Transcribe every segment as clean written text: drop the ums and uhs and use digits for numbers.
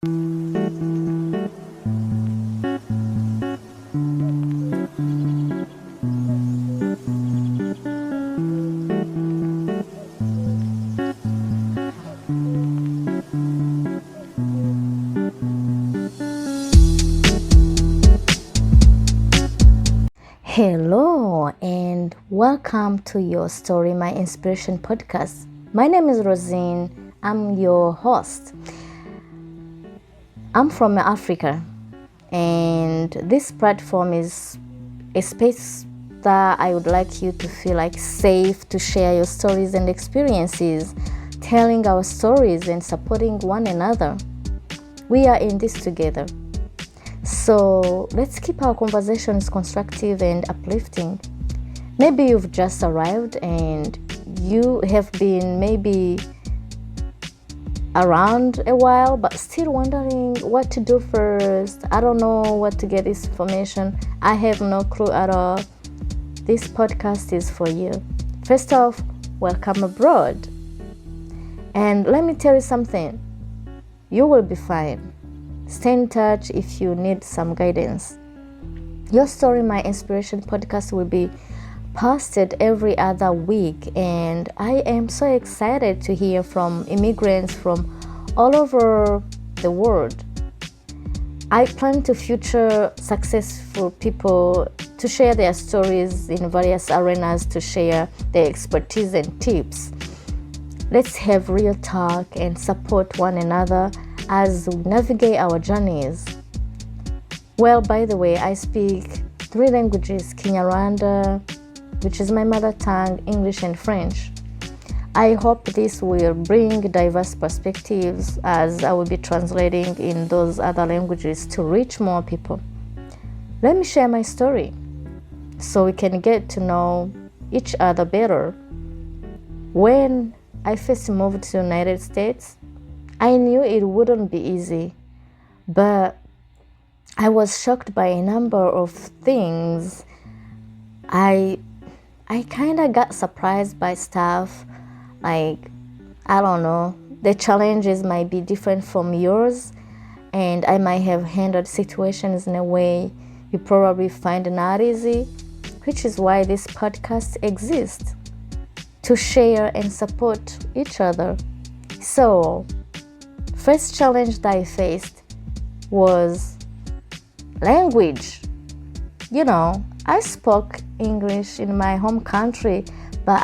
Hello and welcome to your Story My Inspiration podcast. My name is Rosine. I'm your host. I'm from Africa, and this platform is a space that I would like you to feel like safe to share your stories and experiences, telling our stories and supporting one another. We are in this together. So let's keep our conversations constructive and uplifting. Maybe you've just arrived and you have been maybe around a while but still wondering what to do first. I don't know what to get this information. I have no clue at all. This podcast is for you. First off, welcome abroad. And let me tell you something. You will be fine. Stay in touch if you need some guidance. Your Story My Inspiration podcast will be posted every other week, and I am so excited to hear from immigrants from all over the world. I plan to feature successful people to share their stories in various arenas, to share their expertise and tips. Let's have real talk and support one another as we navigate our journeys. Well, by the way, I speak 3 languages: Kinyarwanda, which is my mother tongue, English and French. I hope this will bring diverse perspectives as I will be translating in those other languages to reach more people. Let me share my story so we can get to know each other better. When I first moved to the United States, I knew it wouldn't be easy, but I was shocked by a number of things. I kind of got surprised by stuff, like, I don't know, the challenges might be different from yours, and I might have handled situations in a way you probably find not easy, which is why this podcast exists, to share and support each other. So, first challenge that I faced was language. I spoke English in my home country, but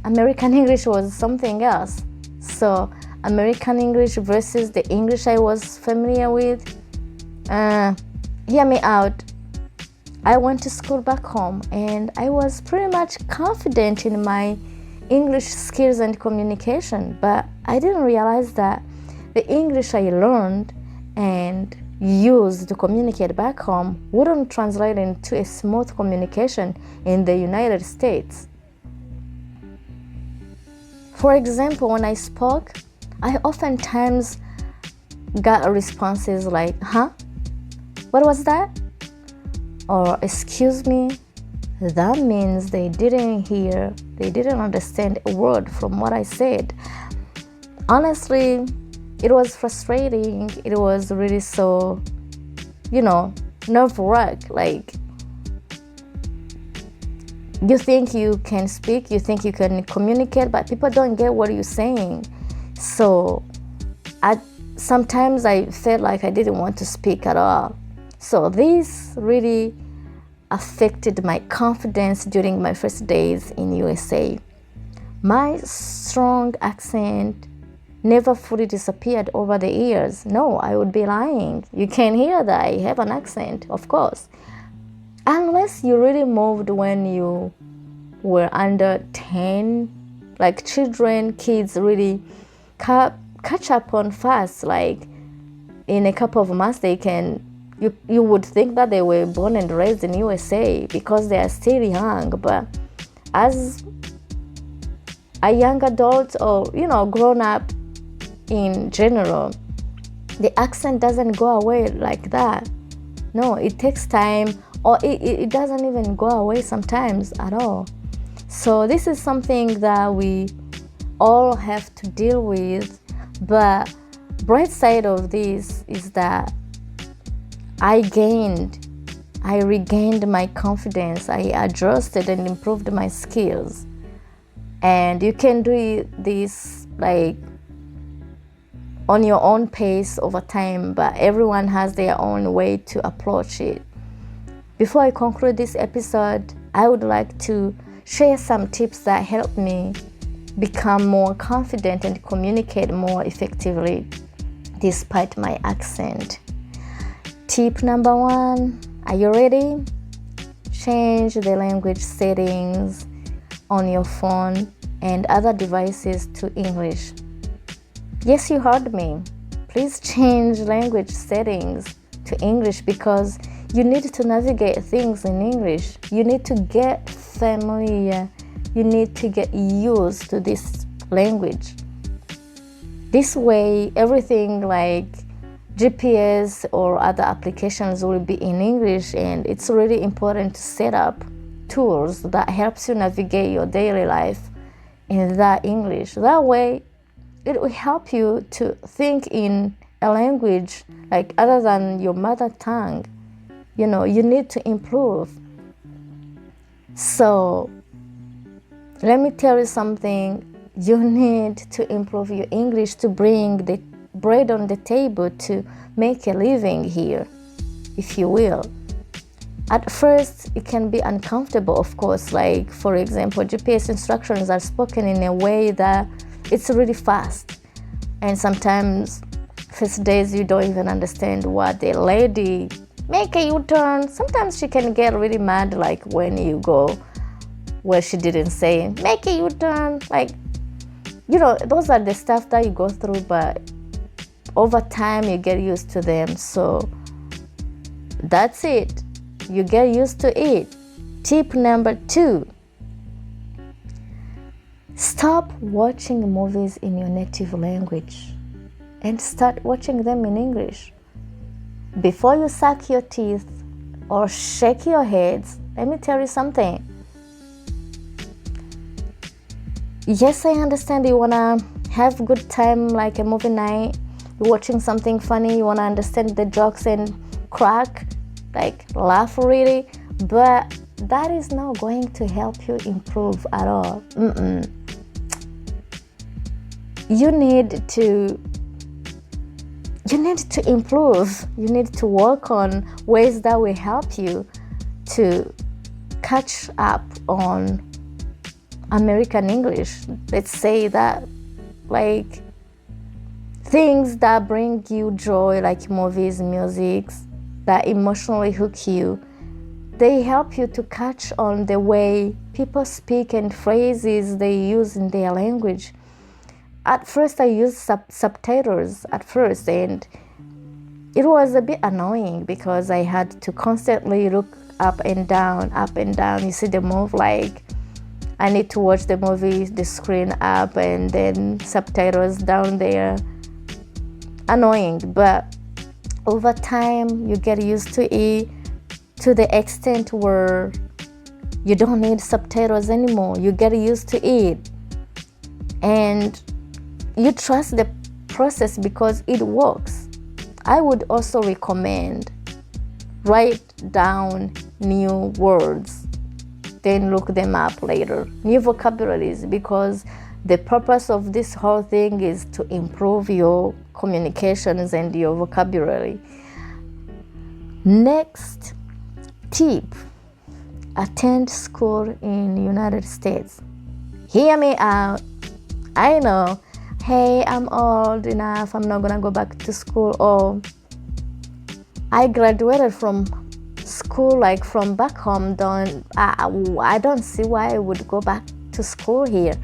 American English was something else. So American English versus the English I was familiar with, hear me out. I went to school back home and I was pretty much confident in my English skills and communication, but I didn't realize that the English I learned and used to communicate back home wouldn't translate into a smooth communication in the United States. For example, when I spoke, I oftentimes got responses like, "Huh? What was that?" Or, "Excuse me." That means they didn't understand a word from what I said. Honestly, it was frustrating. It was really so, nerve-wracking. Like, you think you can speak, you think you can communicate, but people don't get what you're saying. So, sometimes I felt like I didn't want to speak at all. So this really affected my confidence during my first days in USA. My strong accent never fully disappeared over the years. No, I would be lying. You can hear that I have an accent, of course. Unless you really moved when you were under 10, like kids really catch up on fast. Like in a couple of months, you would think that they were born and raised in USA because they are still young. But as a young adult or, grown up, in general, the accent doesn't go away like that. No, it takes time, or it doesn't even go away sometimes at all. So this is something that we all have to deal with, but bright side of this is that I regained my confidence. I adjusted and improved my skills. And you can do this like on your own pace over time, but everyone has their own way to approach it. Before I conclude this episode, I would like to share some tips that help me become more confident and communicate more effectively despite my accent. Tip number 1, are you ready? Change the language settings on your phone and other devices to English. Yes, you heard me. Please change language settings to English because you need to navigate things in English. You need to get familiar. You need to get used to this language. This way, everything like GPS or other applications will be in English, and it's really important to set up tools that helps you navigate your daily life in that English. That way, it will help you to think in a language like other than your mother tongue. You need to improve. So, let me tell you something. You need to improve your English to bring the bread on the table to make a living here, if you will. At first, it can be uncomfortable, of course. Like, for example, GPS instructions are spoken in a way that it's really fast. And sometimes, first days, you don't even understand what the lady make a U-turn. Sometimes she can get really mad, like when you go where she didn't say, make a U-turn. Like, those are the stuff that you go through, but over time, you get used to them. So, that's it. You get used to it. Tip number 2. Stop watching movies in your native language and start watching them in English. Before you suck your teeth or shake your heads, let me tell you something. Yes, I understand you want to have a good time like a movie night. You're watching something funny. You want to understand the jokes and crack, like laugh really. But that is not going to help you improve at all. You need to improve. You need to work on ways that will help you to catch up on American English. Let's say that, like, things that bring you joy, like movies, music, that emotionally hook you, they help you to catch on the way people speak and phrases they use in their language. At first, I used subtitles at first, and it was a bit annoying because I had to constantly look up and down. You see the move, like I need to watch the movie, the screen up, and then subtitles down there. Annoying, but over time, you get used to it to the extent where you don't need subtitles anymore. You get used to it, and you trust the process because it works. I would also recommend write down new words, then look them up later. New vocabularies, because the purpose of this whole thing is to improve your communications and your vocabulary. Next tip, attend school in the United States. Hear me out. I know, hey, I'm old enough, I'm not gonna go back to school, or I graduated from school, like from back home. I don't see why I would go back to school here.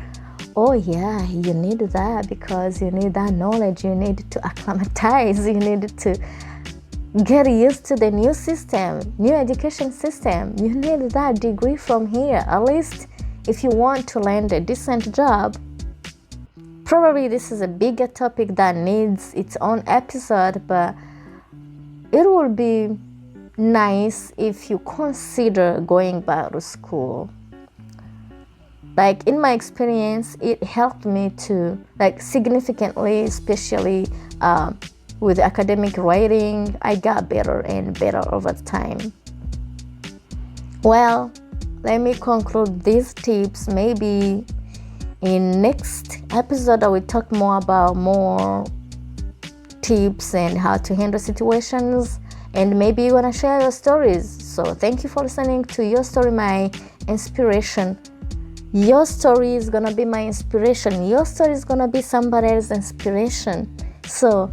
Oh yeah, you need that because you need that knowledge. You need to acclimatize. You need to get used to the new system, new education system. You need that degree from here. At least if you want to land a decent job. Probably this is a bigger topic that needs its own episode, but it would be nice if you consider going back to school. Like in my experience, it helped me to significantly, especially with academic writing. I got better and better over time. Well, let me conclude these tips. Maybe in next episode I will talk more about more tips and how to handle situations, and maybe you're gonna share your stories. So thank you for listening to Your Story, My Inspiration. Your story is gonna be my inspiration. Your story is gonna be somebody else's inspiration. So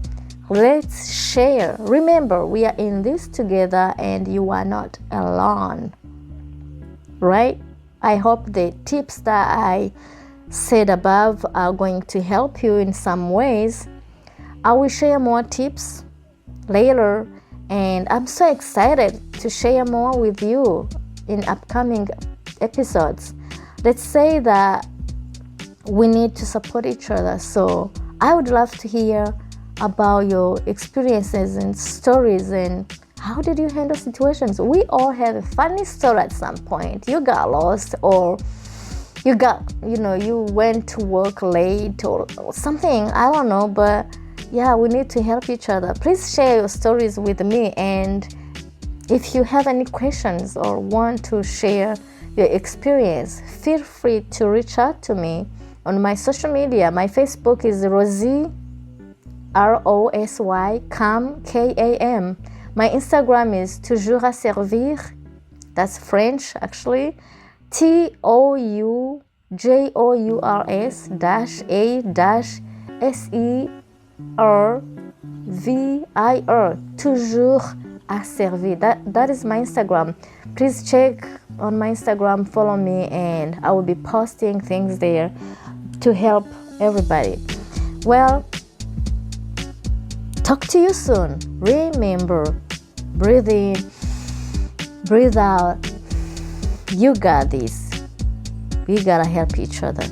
let's share. Remember, we are in this together and you are not alone. Right? I hope the tips that I said above are going to help you in some ways. I will share more tips later, and I'm so excited to share more with you in upcoming episodes. Let's say that we need to support each other. So I would love to hear about your experiences and stories, and how did you handle situations? We all have a funny story at some point. You got lost, or you went to work late or something. I don't know, but yeah, we need to help each other. Please share your stories with me, and if you have any questions or want to share your experience, feel free to reach out to me on my social media. My Facebook is Rosie, Rosy, Kam. My Instagram is Toujours à Servir. That's French, actually. TOUJOURS SERVIR. Toujours à Servir. That is my Instagram. Please check on my Instagram, follow me, and I will be posting things there to help everybody. Well, talk to you soon. Remember, breathe in, breathe out. You got this. We gotta help each other.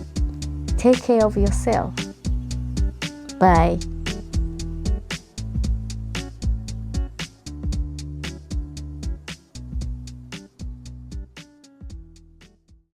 Take care of yourself. Bye.